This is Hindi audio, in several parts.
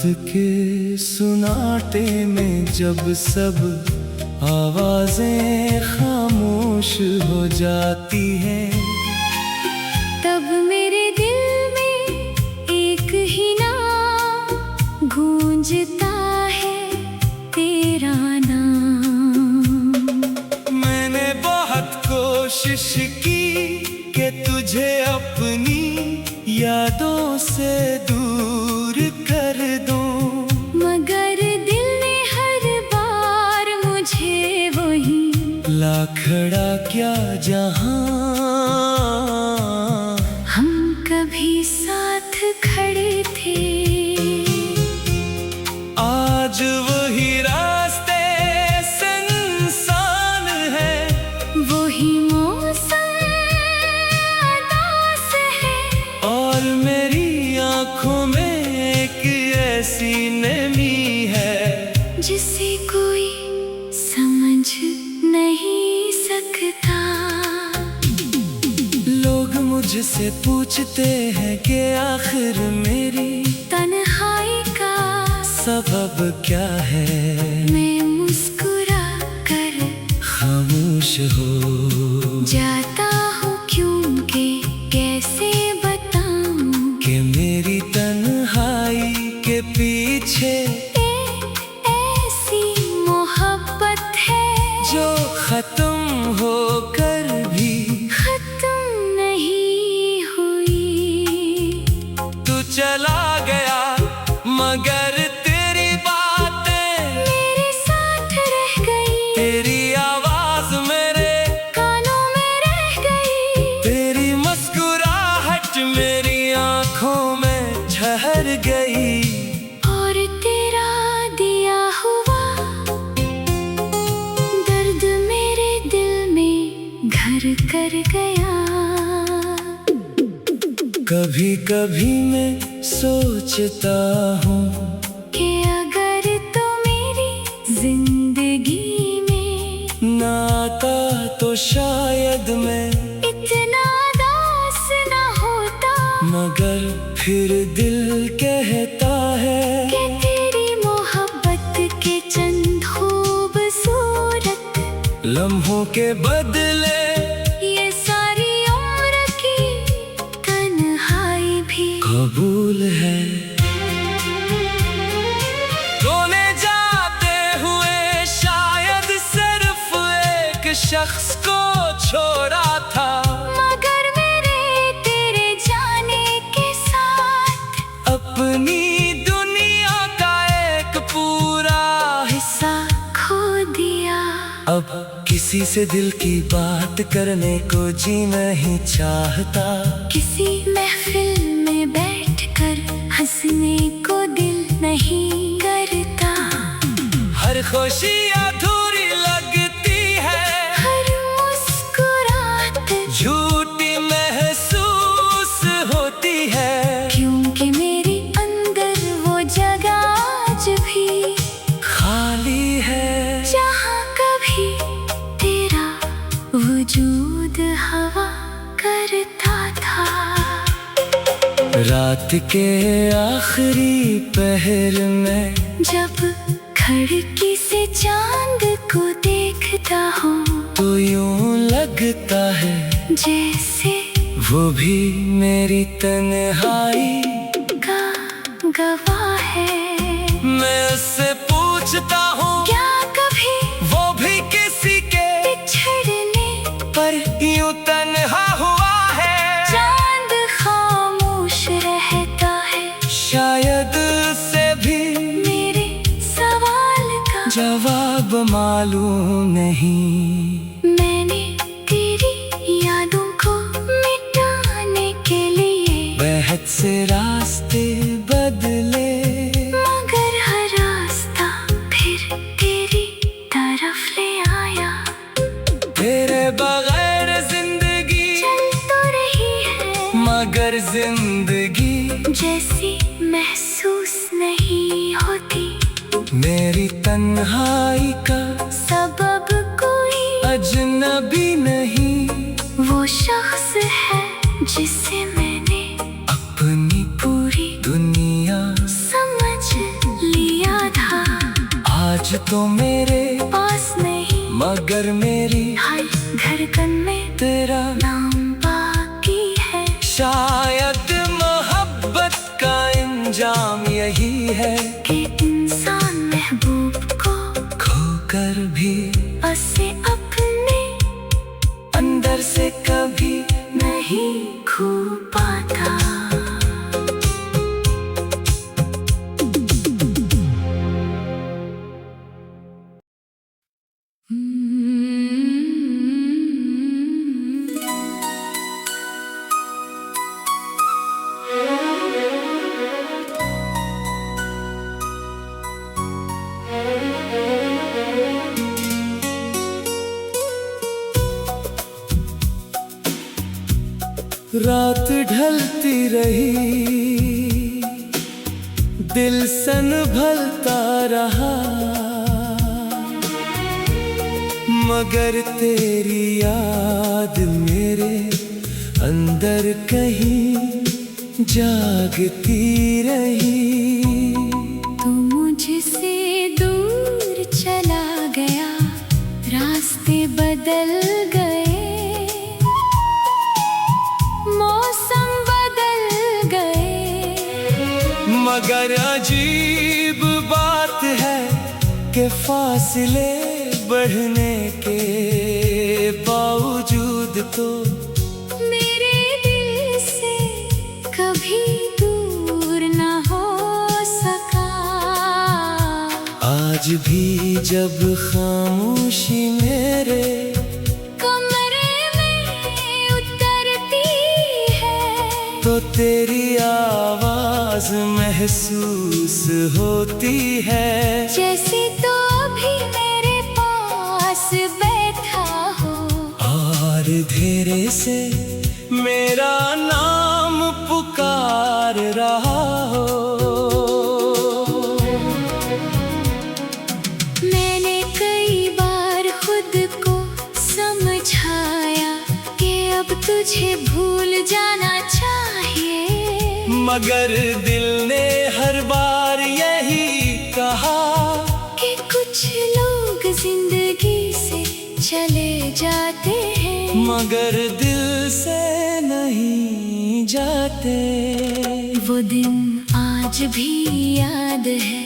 के सुनाटे में जब सब आवाजें खामोश हो जाती हैं, तब मेरे दिल में एक ही नाम गूंजता है, तेरा नाम। मैंने बहुत कोशिश की कि तुझे अपनी यादों से दूर कर दूं, मगर दिल ने हर बार मुझे वही ला खड़ा क्या जहां हम कभी साथ खड़े थे। आज वही रास्ते सुनसान है, वही मौसम उदास है, और मेरी आंखों में एक ऐसी नमी है जिसे कोई समझ नहीं सकता। लोग मुझसे पूछते हैं कि आखिर मेरी तन्हाई का सबब क्या है, मैं मुस्कुरा कर खामोश हो जाता हूँ, क्योंकि कैसे बताऊं कि मेरी तन्हाई के पीछे ऐसी मोहब्बत है जो खत्म होकर भी खत्म नहीं हुई। तू चला गया, मगर तेरी बातें मेरे साथ रह गई, तेरी आवाज मेरे कानों में रह गई, तेरी मुस्कुराहट मेरी आंखों में ठहर गई, और तेरा दिया हुआ दर्द मेरे दिल में घर कर गया। कभी कभी मैं सोचता हूँ कि अगर तो मेरी जिंदगी में ना आता तो शायद मैं इतना उदास ना होता, मगर फिर दिल कहता है कि तेरी मोहब्बत के चंद खूबसूरत लम्हों के बदले ये सारी उम्र की तन्हाई भी कबूल है। रोने जाते हुए शायद सिर्फ एक शख्स को छोड़ा था, मगर मेरे तेरे जाने के साथ अपनी दुनिया का एक पूरा हिस्सा खो दिया। अब किसी से दिल की बात करने को जी नहीं चाहता, किसी महफिल में बैठकर हंसने को दिल नहीं करता, हर खुशी अधूरी लगती है, हर मुस्कुराहट झूठी महसूस होती है, क्योंकि मेरे अंदर वो जगह आज भी खाली है जहाँ कभी तेरा वजूद हवा करता था। रात के आखिरी पहर में जब खिड़की से चांद को देखता हूँ, तो यूं लगता है जैसे वो भी मेरी तन्हाई का गवाह है। मैं उससे पूछता हूँ क्या कभी वो भी किसी के बिछड़ने पर यूं तन्हा हुआ है, चांद खामोश रहता है, शायद से भी मेरे सवाल का जवाब मालूम नहीं। मैंने तेरी यादों को मिटाने के लिए बेहद से रास्ते बदले, मगर हर रास्ता फिर तेरी तरफ ले आया। तेरे बगैर जिंदगी चल तो रही है, मगर जिंदगी जैसी महसूस नहीं होती। मेरी तन्हाई का सबब कोई अजनबी नहीं, वो शख्स है जिसे मैंने अपनी पूरी दुनिया समझ तो मेरे पास नहीं, मगर मेरी हर धड़कन में तेरा नाम बाकी है। शायद मोहब्बत का इंजाम यही है कि इंसान महबूब को खोकर भी बसे अपने अंदर से कभी नहीं खो पाता। रात ढलती रही, दिल संभलता रहा, मगर तेरी याद मेरे अंदर कहीं जागती रही। तू मुझसे दूर चला गया, रास्ते बदल गए, मौसम बदल गए, मगर अजीब बात है कि फासले बढ़ने के बावजूद तो मेरे दिल से कभी दूर न हो सका। आज भी जब खामोशी मेरे कमरे में उतरती है, तो तेरी आवाज महसूस होती है, जैसे तो अभी मेरे पास बैठा हो और धीरे से मेरा नाम पुकार रहा हो। मैंने कई बार खुद को समझाया कि अब तुझे भूल जाना चाहिए, मगर दिल ने हर बार यही कहा कि कुछ लोग जिंदगी से चले जाते हैं, मगर दिल से नहीं जाते। वो दिन आज भी याद है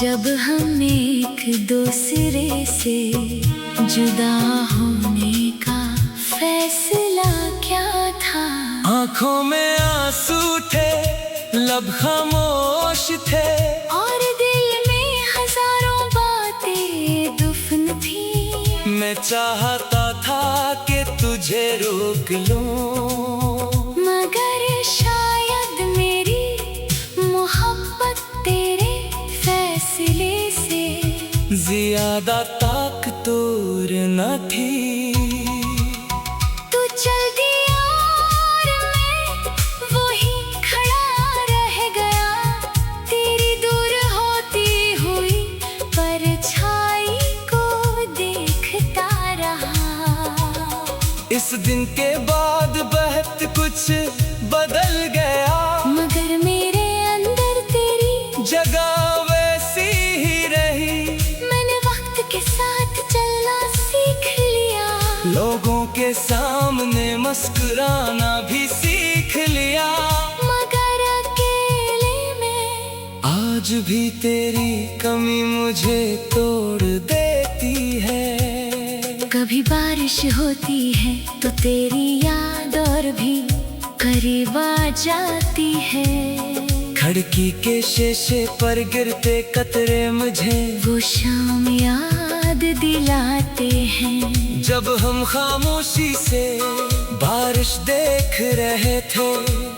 जब हम एक दूसरे से जुदा होने का फैसला क्या था। आंखों में आंसू थे, लब खामोश थे, और दिल में हजारों बातें दुफन थी। मैं चाहता था कि तुझे रोक लूं, मगर शायद मेरी मोहब्बत तेरे फैसले से ज्यादा ताकतवर न थी। तू चल दिया और मैं वही खड़ा रह गया, तेरी दूर होती हुई परछाई को देखता रहा। इस दिन के बाद बहुत कुछ बदल गया, मगर मेरे अंदर तेरी जगह वैसी ही रही। मैंने वक्त के साथ चलना सीख लिया, लोगों के सामने मुस्कुराना भी सीख लिया, मगर अकेले में आज भी तेरी कमी मुझे तोड़ देती है। कभी बारिश होती है तो तेरी याद और भी करीब आ जाती है। खिड़की के शीशे पर गिरते कतरे मुझे वो शाम याद दिलाते हैं, जब हम खामोशी से बारिश देख रहे थे।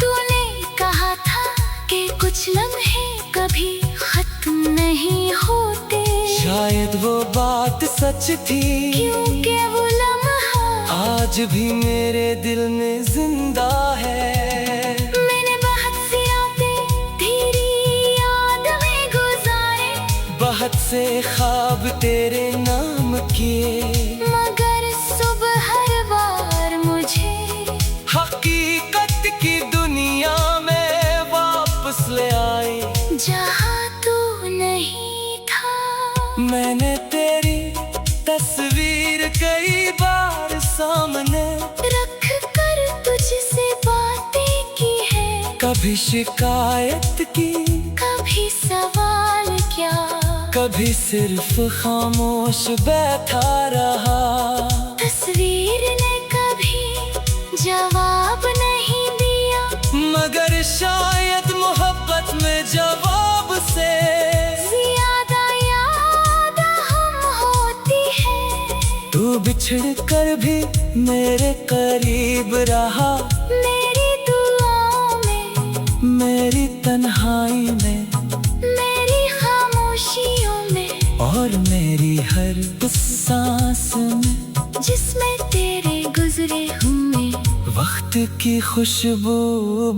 तूने कहा था कि कुछ लम्हे कभी खत्म नहीं होते, शायद वो बात सच थी, क्योंकि वो लम्हा आज भी मेरे दिल में जिंदा है। मैंने बहुत सी रातें तेरी याद में गुजारे, बहुत से ख्वाब तेरे नाम किए, मगर सुबह हर बार मुझे हकीकत की दुनिया में वापस ले आई। जहाँ तू नहीं था मैं सामने रख कर तुझसे बातें की है, कभी शिकायत की, कभी सवाल क्या, कभी सिर्फ खामोश बैठा रहा। तस्वीर ने कभी जवाब नहीं दिया, मगर शायद मोहब्बत में जवाब से ज्यादा याद हम होती है। तू बिछड़ कर भी मेरे करीब रहा, मेरी दुआओं में, मेरी तन्हाई में, मेरी खामोशियों में, और मेरी हर उस सांस में जिसमें तेरे गुजरे हुए वक्त की खुशबू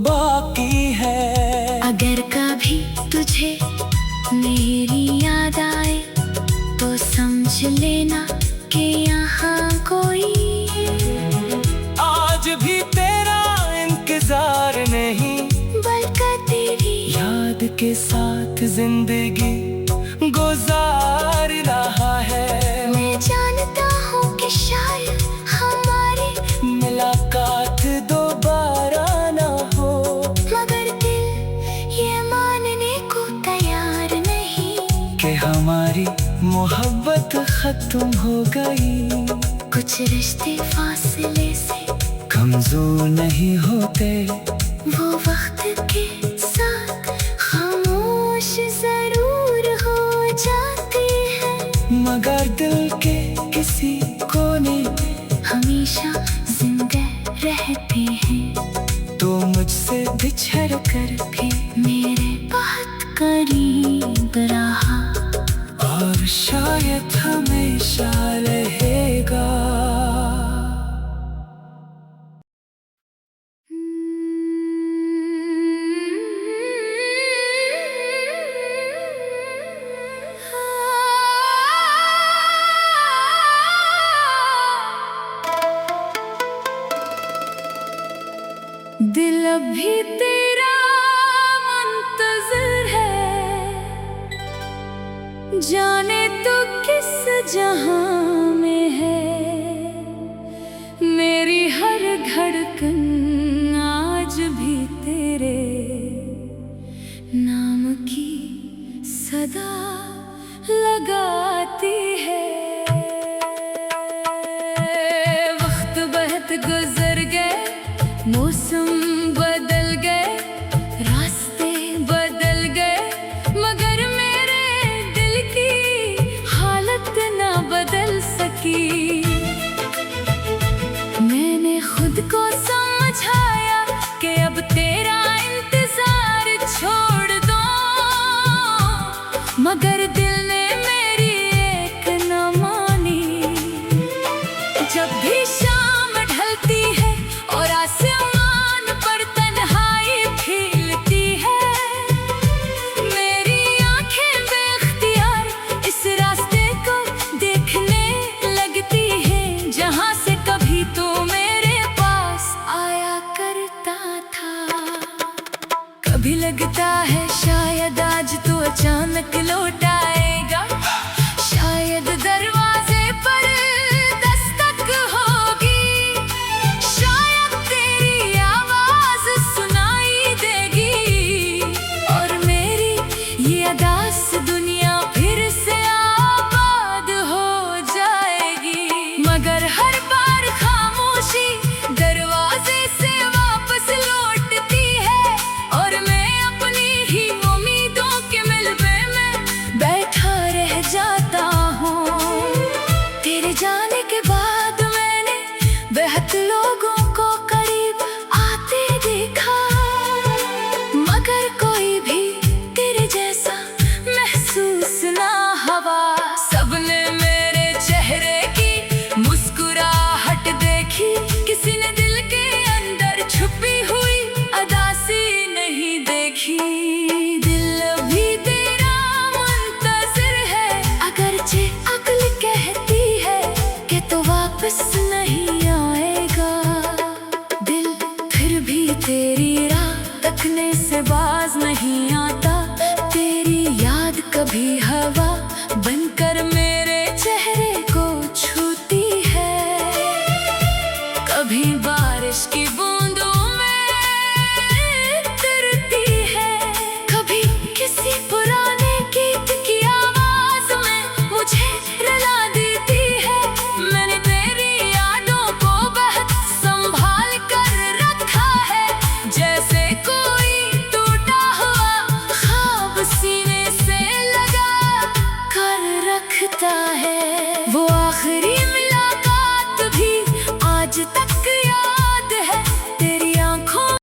बाकी है। अगर कभी तुझे मेरी याद आए तो समझ लेना कि यहाँ कोई आज भी तेरा इंतजार नहीं, बल्कि तेरी याद के साथ जिंदगी गुजार रहा है। मैं जानता हूँ कि शायद हमारी मुलाकात दोबारा ना हो, मगर दिल ये मानने को तैयार नहीं कि हमारी मोहब्बत खत्म हो गई। कुछ रिश्ते फासले से कमजोर नहीं होते, वो वक्त के साथ खामोश जरूर हो जाते हैं, मगर दिल के किसी कोने में हमेशा जिंदा रहते हैं। तो मुझसे बिछड़ कर भी मेरे बहुत करीब रहा, और शायद हमेशा रहेगा। दिल अभी तेरा मुंतज़िर है, जाने तो किस जहां में है। मेरी हर धड़कन आज भी तेरे नाम की सदा लगाती है। वक्त बहुत गुजर गए, मौसम बदल गए, रास्ते बदल गए, मगर मेरे दिल की हालत ना बदल सकी। मैंने खुद को समझाया कि अब तेरा इंतजार छोड़ दो, मगर दिल ने मेरी एक न मानी। जब भी शाम ढलती है और आसमान पर तन्हाई फैलती है, मेरी आंखें बेख्तियार इस रास्ते को देखने लगती हैं, जहां से कभी तो मेरे पास आया करता था। कभी लगता है शायद आज तो अचानक लौट